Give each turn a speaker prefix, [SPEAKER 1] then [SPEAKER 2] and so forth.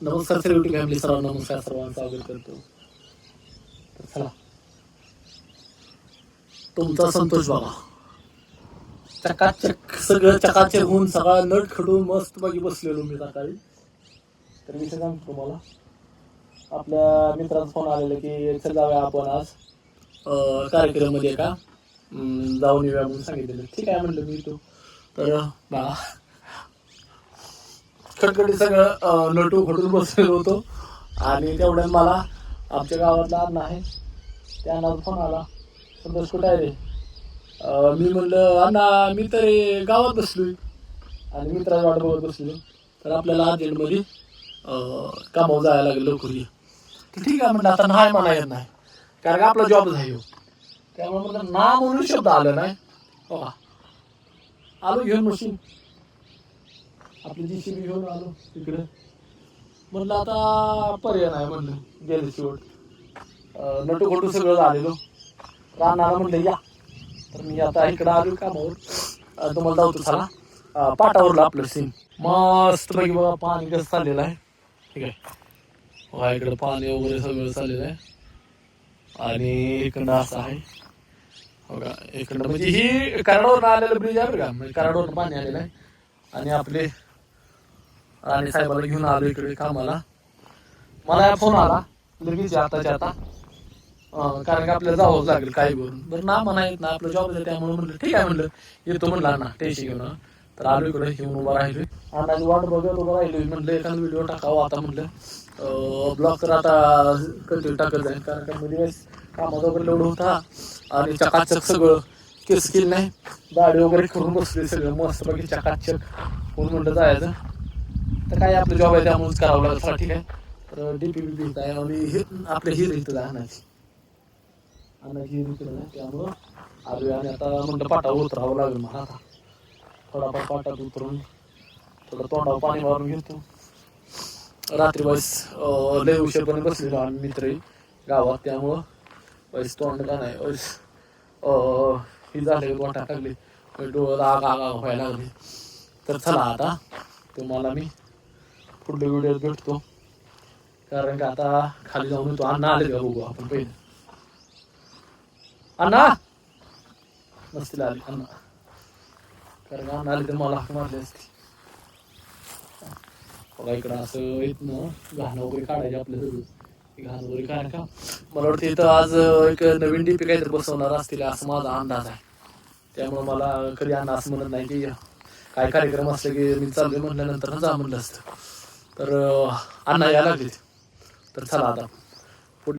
[SPEAKER 1] नमस्कार celebrity family, सर्वांना नमस्कार, सर्वांचं स्वागत करतो. तर चला, तुमचा संतोष बाबा चकाचक सगळं चकाचक होऊन सगळा नट खडून मस्त पैकी बसलेलो मी सकाळी. तर मी सांगतो तुम्हाला, आपल्या मित्राचा फोन आलेला की चल जाऊया आपण आज कार्यक्रमामध्ये का जाऊन येऊया म्हणून सांगितलेलं. ठीक आहे म्हणलं मी तो. तर बाळा खटखटी सगळं नटू खडून बसलेलो होतो. आणि तेवढ्यात मला आमच्या गावातला अण्णा आहे, त्या अण्णाचा फोन आला, संतोष कुठं आहे रे? मी म्हणलं अण्णा मी तरी गावात बसलोय आणि मित्राची वाट बघत बसलो. तर आपल्याला अर्जंटमध्ये कामावर जायला लागेल, लवकर ये. तर ठीक आहे म्हणलं, आता नाही म्हणा येत नाही, कारण का आपला जॉब आहे. त्यामुळे म्हणलं ना म्हणून शब्द आला नाही. हो का, आलो घेऊन मशीन आपली JCB घेऊन आलो तिकडे. म्हणलं आता पर्याय नाही, म्हणलं गेले शेवट. नटू खोटू सगळं झालेलो. रानाला म्हणलं या. तर मी आता इकडं आलो कामावर. तुम्हाला जाऊ चला पाटावरला आपलं सीन मस्त पैकी बघा, पाणी कसं चाललेलं आहे. ठीक आहे, बघा इकडं पाणी वगैरे सगळं चाललेलं आहे. आणि इकडं असं आहे बघा, इकडं म्हणजे ही कराडावरून आलेलं ब्रिज आहे बघा, म्हणजे कराडावरून पाणी आलेलं आहे. आणि आपले राणे साहेबाला घेऊन आलो इकडे कामाला. मला फोन आला लगेच आताच्या आता, कारण की आपल्याला जावंच लागेल काही करून. बरं ना म्हणा येत ना, आपलं जॉब आहे त्यामुळे म्हणलं ठीक आहे, म्हणलं येतो म्हणलं अण्णा टेन्शन घेऊन. तर आलो इकडे घेऊन उभा राहिलोय, अण्णाची वाट बघत उभा राहिलोय. म्हणलं एखादा व्हिडिओ टाकावा आता, म्हणलं ब्लॉग तर आता कंटिन्यू टाकत जाईल, कारण का मध्ये कामाचा वगैरे लोड होता. आणि चकाचक सगळं केस केलं नाही, दाढी वगैरे करून बसले सगळं मस्त पैकी चकाचक म्हणून म्हणलं जायचं. तर काय आपलं जॉब आहे त्यामुळेच करावं लागतं. ठीक आहे, तर DP आहे आणि आपल्या हिर इथं अण्णाची हिर इकडं आहे, त्यामुळं आलोय. आणि आता म्हणलं पाटावर उतरावं लागेल मला. आता थोडाफार पाटात उतरून थोडं तोंडावर पाणी मारून घेतो. रात्री वैस लय उशीरपर्यंत बसलेलो आम्ही मित्रही गावात, त्यामुळं वैस तोंड का नाही वैस ही झाले वाटा टाकली, डोळं आग आग आग व्हायला लागले. तर चला आता तुम्हाला मी पुढल्या व्हिडिओत भेटतो, कारण का आता खाली जाऊन येतो. अण्णा आले का बघू आपण पहिले. अण्णा नसतील आले अण्णा, कारण का अण्णा आले तर मला हाक मारली असते. बघा इकडं असं येत ना, घाण वगैरे काढायचे आपल्या सगळं घाण वगैरे. कारण का मला वाटतं इथं आज एक नवीन DP काहीतरी बसवणार असतील असं माझा अंदाज आहे. त्यामुळे मला कधी अण्णा असं म्हणत नाही की काय कार्यक्रम असले की मी चाललोय म्हणल्यानंतर जा म्हणलं असतं. तर अण्णा यायला लागले. तर चला आता